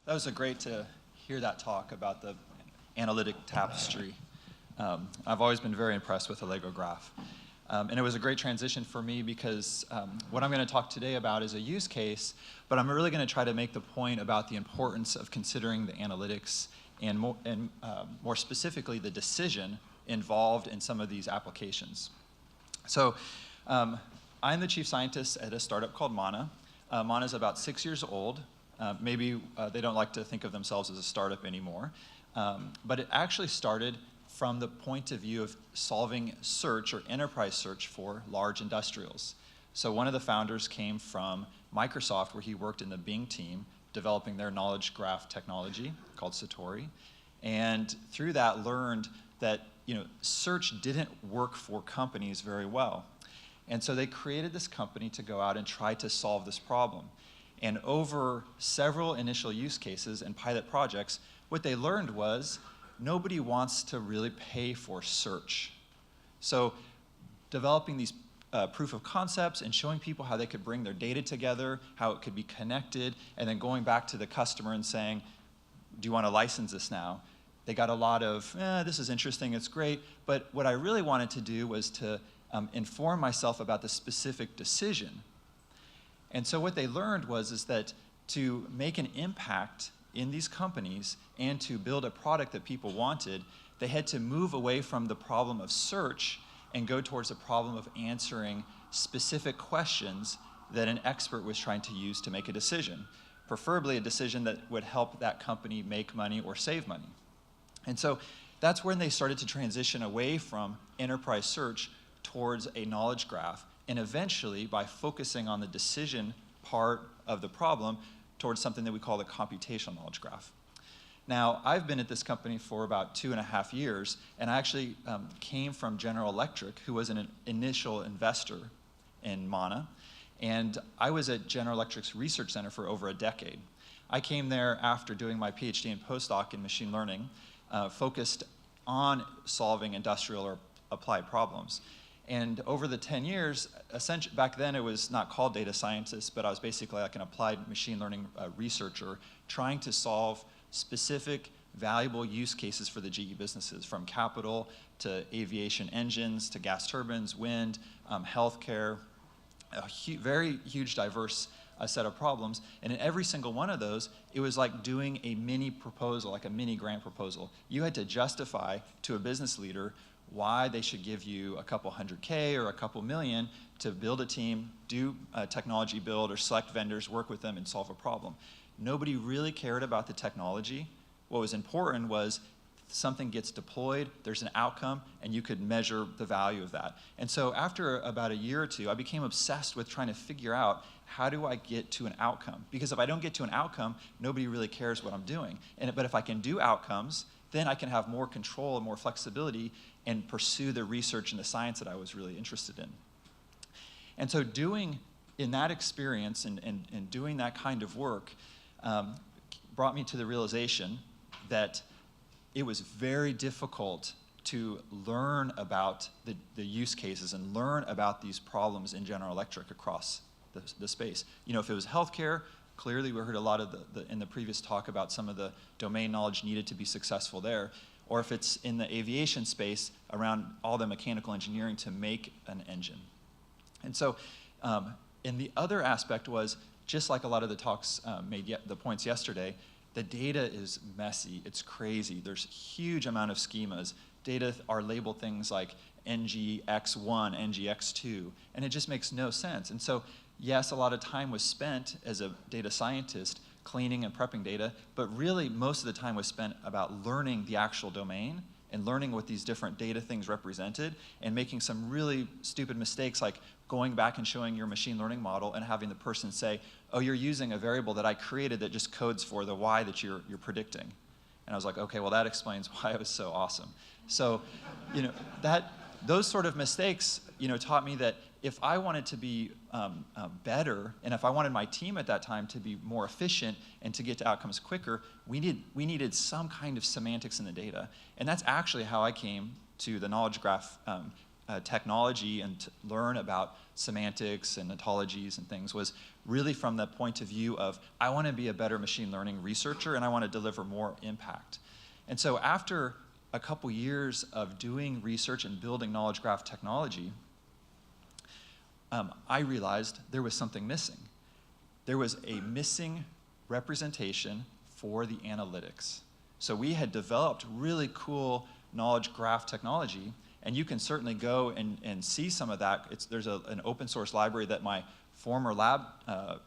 That was great to hear that talk about the analytic tapestry. I've always been very impressed with the Lego graph. And it was a great transition for me because what I'm going to talk today about is a use case, but I'm really going to try to make the point about the importance of considering the analytics and more specifically the decision involved in some of these applications. So I'm the chief scientist at a startup called Maana. Maana is about 6 years old. Maybe they don't like to think of themselves as a startup anymore. But it actually started from the point of view of solving search or enterprise search for large industrials. So one of the founders came from Microsoft, where he worked in the Bing team, developing their knowledge graph technology called Satori. And through that learned that search didn't work for companies very well. And so they created this company to go out and try to solve this problem. And over several initial use cases and pilot projects, what they learned was nobody wants to really pay for search. So developing these proof of concepts and showing people how they could bring their data together, how it could be connected, and then going back to the customer and saying, do you want to license this now? They got a lot of, this is interesting, it's great, but what I really wanted to do was to inform myself about the specific decision. And so what they learned is that to make an impact in these companies and to build a product that people wanted, they had to move away from the problem of search and go towards the problem of answering specific questions that an expert was trying to use to make a decision, preferably a decision that would help that company make money or save money. And so that's when they started to transition away from enterprise search towards a knowledge graph, and eventually, by focusing on the decision part of the problem, towards something that we call the computational knowledge graph. Now, I've been at this company for about 2.5 years, and I actually came from General Electric, who was an initial investor in Maana, and I was at General Electric's research center for over a decade. I came there after doing my PhD and postdoc in machine learning, focused on solving industrial or applied problems. And over the 10 years, essentially, back then it was not called data scientist, but I was basically like an applied machine learning researcher trying to solve specific valuable use cases for the GE businesses, from capital to aviation engines to gas turbines, wind, healthcare, very huge, diverse set of problems. And in every single one of those, it was like doing a mini proposal, like a mini grant proposal. You had to justify to a business leader why they should give you a couple $100K or a couple million to build a team, do a technology build, or select vendors, work with them, and solve a problem. Nobody really cared about the technology. What was important was something gets deployed, there's an outcome, and you could measure the value of that. And so after about a year or two, I became obsessed with trying to figure out, how do I get to an outcome? Because if I don't get to an outcome, nobody really cares what I'm doing. But if I can do outcomes, then I can have more control and more flexibility and pursue the research and the science that I was really interested in. And so in that experience and doing that kind of work brought me to the realization that it was very difficult to learn about the use cases and learn about these problems in General Electric across the space. If it was healthcare, clearly we heard a lot of in the previous talk about some of the domain knowledge needed to be successful there. Or if it's in the aviation space, around all the mechanical engineering to make an engine. And so, and the other aspect was, just like a lot of the talks made the points yesterday, the data is messy, it's crazy. There's a huge amount of schemas. Data are labeled things like NGX1, NGX2, and it just makes no sense. And so, yes, a lot of time was spent as a data scientist cleaning and prepping data, but really most of the time was spent about learning the actual domain and learning what these different data things represented and making some really stupid mistakes, like going back and showing your machine learning model and having the person say, oh, you're using a variable that I created that just codes for the Y that you're predicting. And I was like, okay, well, that explains why it was so awesome. So, those sort of mistakes, taught me that if I wanted to be better, and if I wanted my team at that time to be more efficient and to get to outcomes quicker, we needed some kind of semantics in the data. And that's actually how I came to the knowledge graph technology and to learn about semantics and ontologies and things was really from the point of view of, I want to be a better machine learning researcher and I want to deliver more impact. And so after a couple years of doing research and building knowledge graph technology, I realized there was something missing. There was a missing representation for the analytics. So we had developed really cool knowledge graph technology, and you can certainly go and see some of that. There's an open source library that my former lab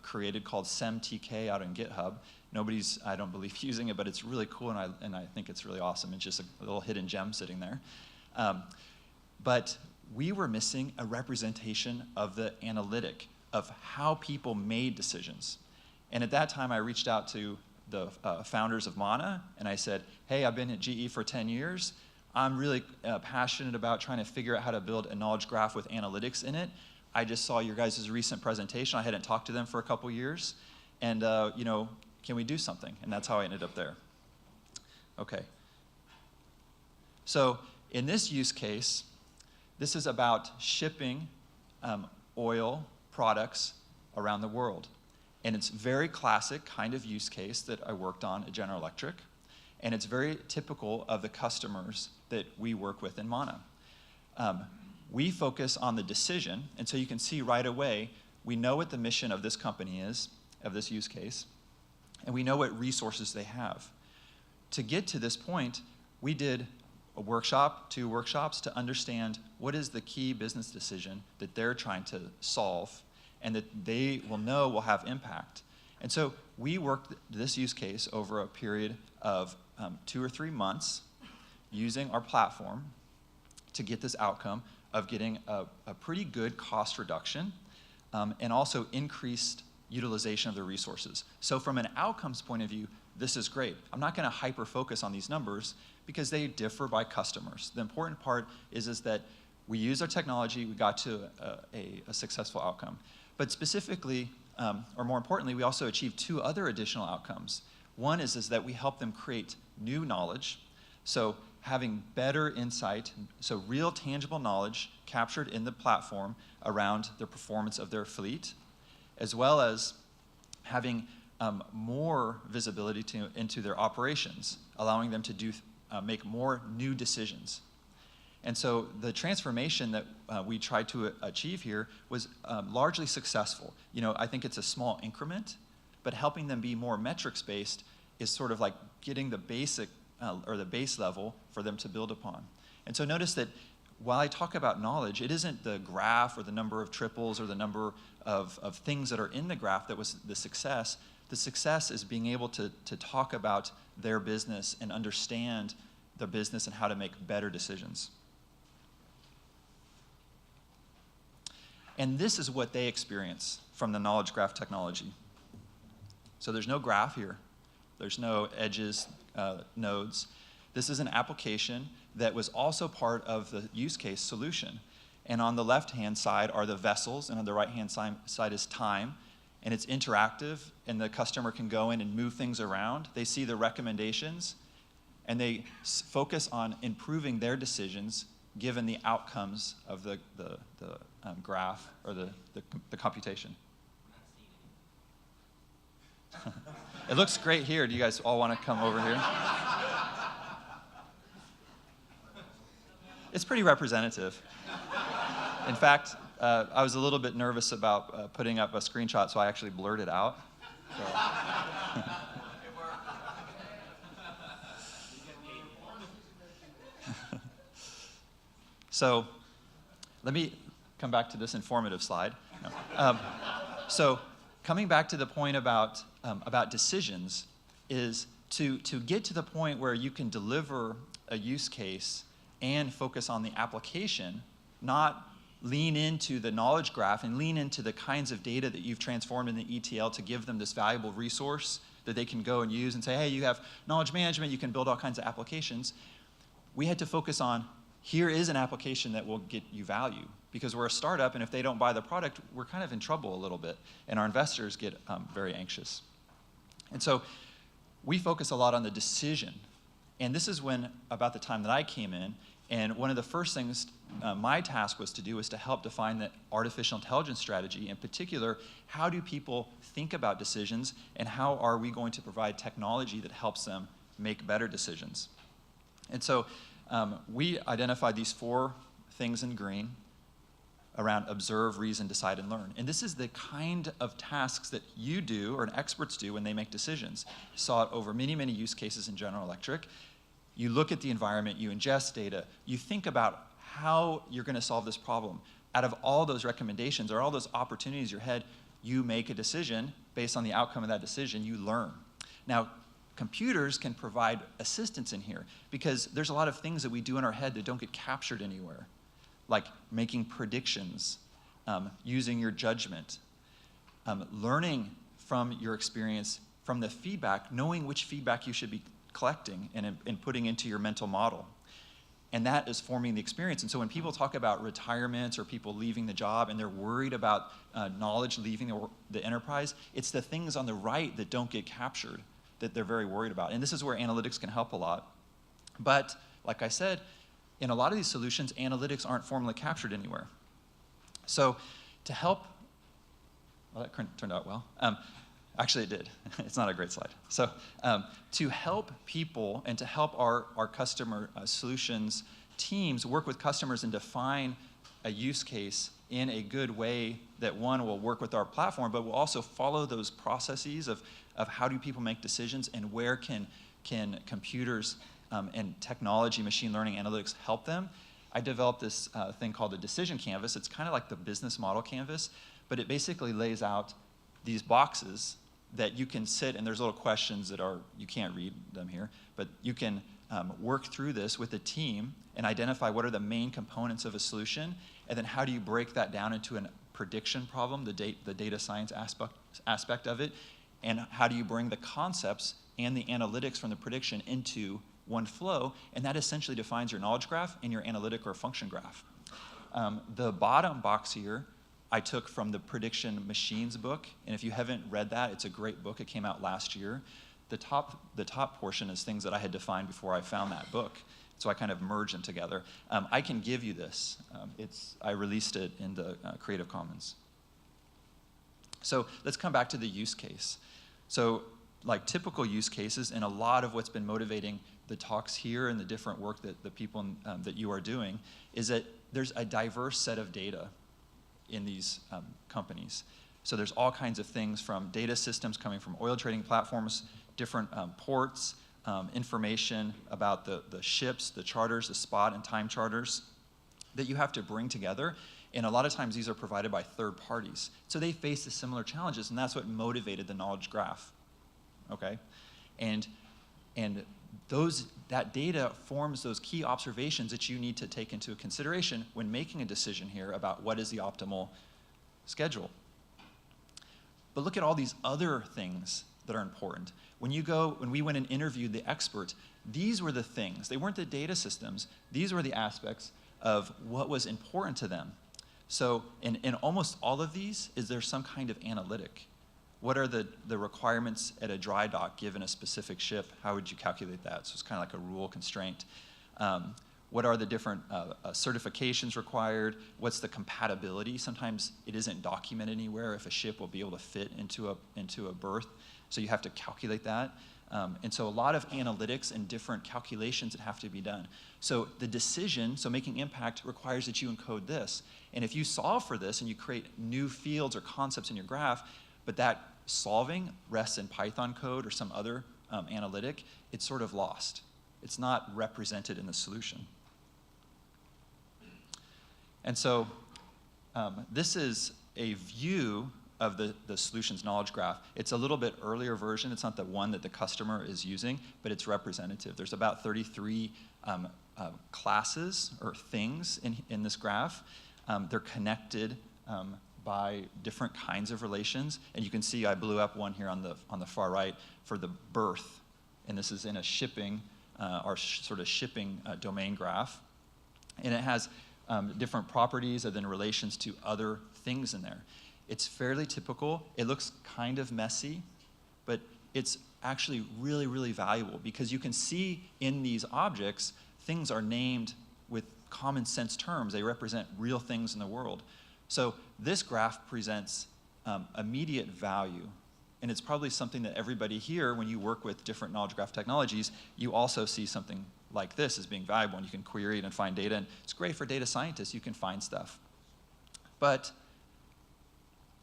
created called SEMTK out on GitHub. Nobody's, I don't believe, using it, but it's really cool, and I think it's really awesome. It's just a little hidden gem sitting there. But we were missing a representation of the analytic, of how people made decisions. And at that time, I reached out to the founders of Maana, and I said, hey, I've been at GE for 10 years. I'm really passionate about trying to figure out how to build a knowledge graph with analytics in it. I just saw your guys' recent presentation. I hadn't talked to them for a couple years. And you know, can we do something? And that's how I ended up there. Okay. So in this use case, this is about shipping oil products around the world. And it's a very classic kind of use case that I worked on at General Electric. And it's very typical of the customers that we work with in Maana. We focus on the decision, and so you can see right away, we know what the mission of this company is, of this use case, and we know what resources they have. To get to this point, we did a workshop, 2 workshops, to understand what is the key business decision that they're trying to solve and that they will know will have impact. And so we worked this use case over a period of 2 or 3 months using our platform to get this outcome of getting a pretty good cost reduction and also increased utilization of the resources. So from an outcomes point of view, this is great. I'm not going to hyper-focus on these numbers because they differ by customers. The important part is that we used our technology, we got to a successful outcome. But specifically, or more importantly, we also achieved 2 other additional outcomes. One is that we help them create new knowledge, so having better insight, so real tangible knowledge captured in the platform around the performance of their fleet, as well as having more visibility into their operations, allowing them to make more new decisions. And so the transformation that we tried to achieve here was largely successful. You know, I think it's a small increment, but helping them be more metrics-based is sort of like getting the basic or the base level for them to build upon. And so notice that while I talk about knowledge, it isn't the graph or the number of triples or the number of things that are in the graph that was the success. The success is being able to talk about their business and understand their business and how to make better decisions. And this is what they experience from the knowledge graph technology. So there's no graph here. There's no edges, nodes. This is an application that was also part of the use case solution. And on the left-hand side are the vessels, and on the right-hand side is time. And it's interactive, and the customer can go in and move things around. They see the recommendations, and they focus on improving their decisions given the outcomes of the graph or the computation. It looks great here. Do you guys all want to come over here? It's pretty representative. In fact, I was a little bit nervous about putting up a screenshot, so I actually blurred it out. So. So let me come back to this informative slide. No. So coming back to the point about decisions is to get to the point where you can deliver a use case and focus on the application, not lean into the knowledge graph and lean into the kinds of data that you've transformed in the ETL to give them this valuable resource that they can go and use and say, hey, you have knowledge management, you can build all kinds of applications. We had to focus on, here is an application that will get you value. Because we're a startup, and if they don't buy the product, we're kind of in trouble a little bit, and our investors get very anxious. And so we focus a lot on the decision. And this is when, about the time that I came in, And one of the first things my task was to do was to help define the artificial intelligence strategy. In particular, how do people think about decisions, and how are we going to provide technology that helps them make better decisions? And so we identified these 4 things in green around observe, reason, decide, and learn. And this is the kind of tasks that you do, or experts do, when they make decisions. Saw it over many, many use cases in General Electric. You look at the environment, you ingest data, you think about how you're going to solve this problem. Out of all those recommendations or all those opportunities in your head, you make a decision. Based on the outcome of that decision, you learn. Now, computers can provide assistance in here, because there's a lot of things that we do in our head that don't get captured anywhere, like making predictions, using your judgment, learning from your experience, from the feedback, knowing which feedback you should be collecting and putting into your mental model. And that is forming the experience. And so when people talk about retirements or people leaving the job and they're worried about knowledge leaving the enterprise, it's the things on the right that don't get captured that they're very worried about. And this is where analytics can help a lot. But like I said, in a lot of these solutions, analytics aren't formally captured anywhere. So to help, well, that turned out well. Actually, it did. It's not a great slide. So to help people and to help our customer solutions teams work with customers and define a use case in a good way that, one, will work with our platform, but will also follow those processes of how do people make decisions, and where can computers and technology, machine learning, analytics help them. I developed this thing called the decision canvas. It's kind of like the business model canvas, but it basically lays out these boxes that you can sit, and there's little questions that you can't read them here, but you can work through this with a team and identify what are the main components of a solution, and then how do you break that down into a prediction problem, the data science aspect of it, and how do you bring the concepts and the analytics from the prediction into one flow, and that essentially defines your knowledge graph and your analytic or function graph. The bottom box here I took from the Prediction Machines book, and if you haven't read that, it's a great book. It came out last year. The top portion is things that I had defined before I found that book, so I kind of merged them together. I can give you this. I released it in the Creative Commons. So let's come back to the use case. So like typical use cases, and a lot of what's been motivating the talks here and the different work that the people that you are doing, is that there's a diverse set of data in these companies. So there's all kinds of things, from data systems coming from oil trading platforms, different ports, information about the ships, the charters, the spot and time charters that you have to bring together. And a lot of times these are provided by third parties. So they face the similar challenges, and that's what motivated the knowledge graph. Okay? And that data forms those key observations that you need to take into consideration when making a decision here about what is the optimal schedule. But look at all these other things that are important. When we went and interviewed the expert, these were the things. They weren't the data systems. These were the aspects of what was important to them. So in almost all of these, is there some kind of analytic? What are the requirements at a dry dock given a specific ship? How would you calculate that? So it's kind of like a rule constraint. What are the different certifications required? What's the compatibility? Sometimes it isn't documented anywhere if a ship will be able to fit into a berth, so you have to calculate that. And so a lot of analytics and different calculations that have to be done. So the decision, so making impact, requires that you encode this. And if you solve for this and you create new fields or concepts in your graph, but that solving rests in Python code or some other analytic, it's sort of lost. It's not represented in the solution. And so this is a view of the solution's knowledge graph. It's a little bit earlier version. It's not the one that the customer is using, but it's representative. There's about 33 classes or things in this graph. They're connected by different kinds of relations. And you can see I blew up one here on the far right for the berth. And this is in a shipping, sort of shipping domain graph. And it has different properties and then relations to other things in there. It's fairly typical. It looks kind of messy, but it's actually really, really valuable, because you can see in these objects, things are named with common sense terms. They represent real things in the world. So this graph presents immediate value. And it's probably something that everybody here, when you work with different knowledge graph technologies, you also see something like this as being valuable, and you can query it and find data. And it's great for data scientists. You can find stuff. But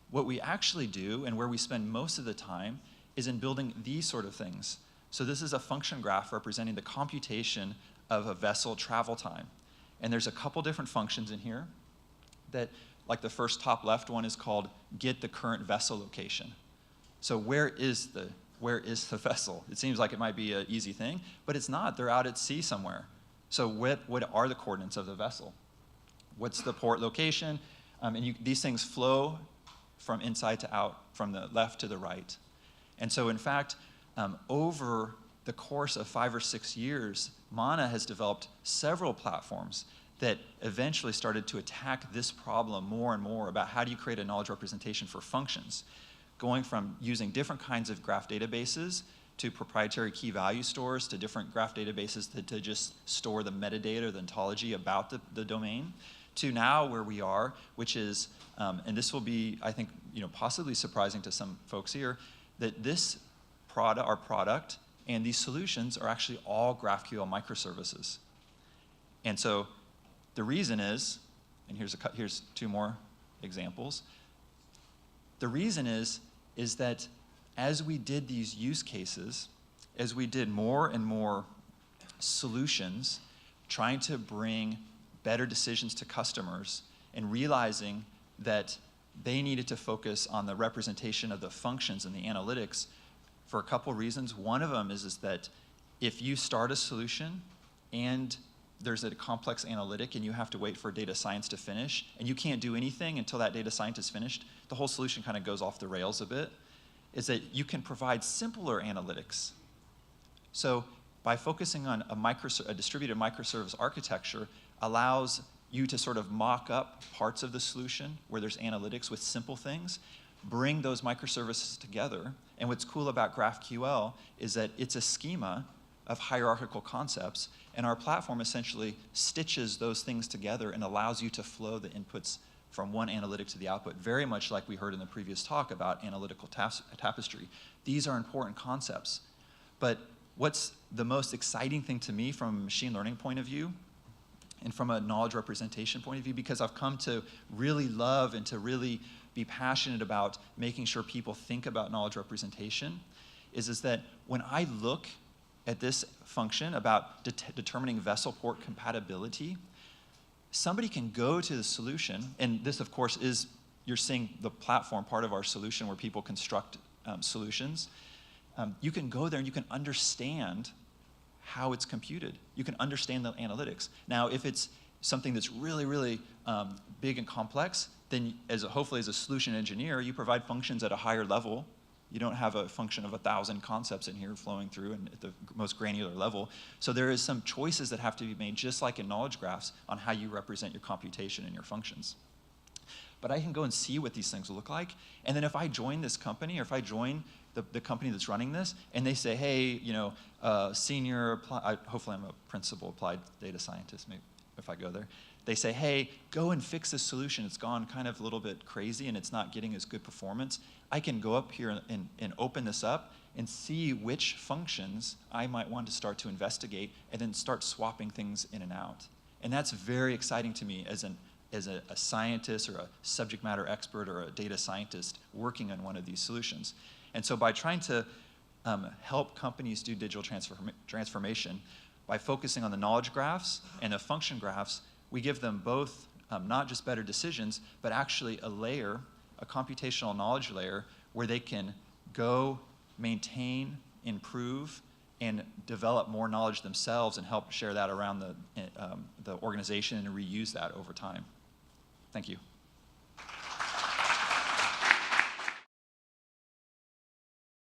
what we actually do, and where we spend most of the time, is in building these sort of things. So this is a function graph representing the computation of a vessel travel time. And there's a couple different functions in here that, like the first top left one is called get the current vessel location. So where is the vessel? It seems like it might be an easy thing, but it's not. They're out at sea somewhere. So what are the coordinates of the vessel? What's the port location? These things flow from inside to out, from the left to the right. And so in fact, over the course of 5 or 6 years, Maana has developed several platforms that eventually started to attack this problem more and more about how do you create a knowledge representation for functions, going from using different kinds of graph databases to proprietary key value stores to different graph databases to just store the metadata or the ontology about the domain, to now where we are, which is, and this will be, I think, possibly surprising to some folks here, that this our product and these solutions are actually all GraphQL microservices. And so the reason is, and here's 2 more examples. The reason is that as we did these use cases, as we did more and more solutions, trying to bring better decisions to customers and realizing that they needed to focus on the representation of the functions and the analytics for a couple reasons. One of them is that if you start a solution and there's a complex analytic and you have to wait for data science to finish, and you can't do anything until that data scientist is finished, the whole solution kind of goes off the rails a bit, is that you can provide simpler analytics. So by focusing on a distributed microservice architecture allows you to sort of mock up parts of the solution where there's analytics with simple things, bring those microservices together. And what's cool about GraphQL is that it's a schema of hierarchical concepts, and our platform essentially stitches those things together and allows you to flow the inputs from one analytic to the output, very much like we heard in the previous talk about analytical tapestry. These are important concepts. But what's the most exciting thing to me from a machine learning point of view and from a knowledge representation point of view, because I've come to really love and to really be passionate about making sure people think about knowledge representation, is that when I look at this function about determining vessel port compatibility, somebody can go to the solution, and this of course is, you're seeing the platform part of our solution where people construct solutions. You can go there and you can understand how it's computed. You can understand the analytics. Now, if it's something that's really, really big and complex, then hopefully as a solution engineer, you provide functions at a higher level. You don't have a function of 1,000 concepts in here flowing through and at the most granular level. So there is some choices that have to be made, just like in knowledge graphs, on how you represent your computation and your functions. But I can go and see what these things look like. And then if I join this company, or if I join the company that's running this, and they say, hey, senior, hopefully I'm a principal applied data scientist, maybe if I go there. They say, hey, go and fix this solution. It's gone kind of a little bit crazy and it's not getting as good performance. I can go up here and open this up and see which functions I might want to start to investigate and then start swapping things in and out. And that's very exciting to me as a scientist or a subject matter expert or a data scientist working on one of these solutions. And so by trying to help companies do digital transformation, by focusing on the knowledge graphs and the function graphs, we give them both not just better decisions, but actually a layer, a computational knowledge layer, where they can go, maintain, improve, and develop more knowledge themselves and help share that around the organization and reuse that over time. Thank you.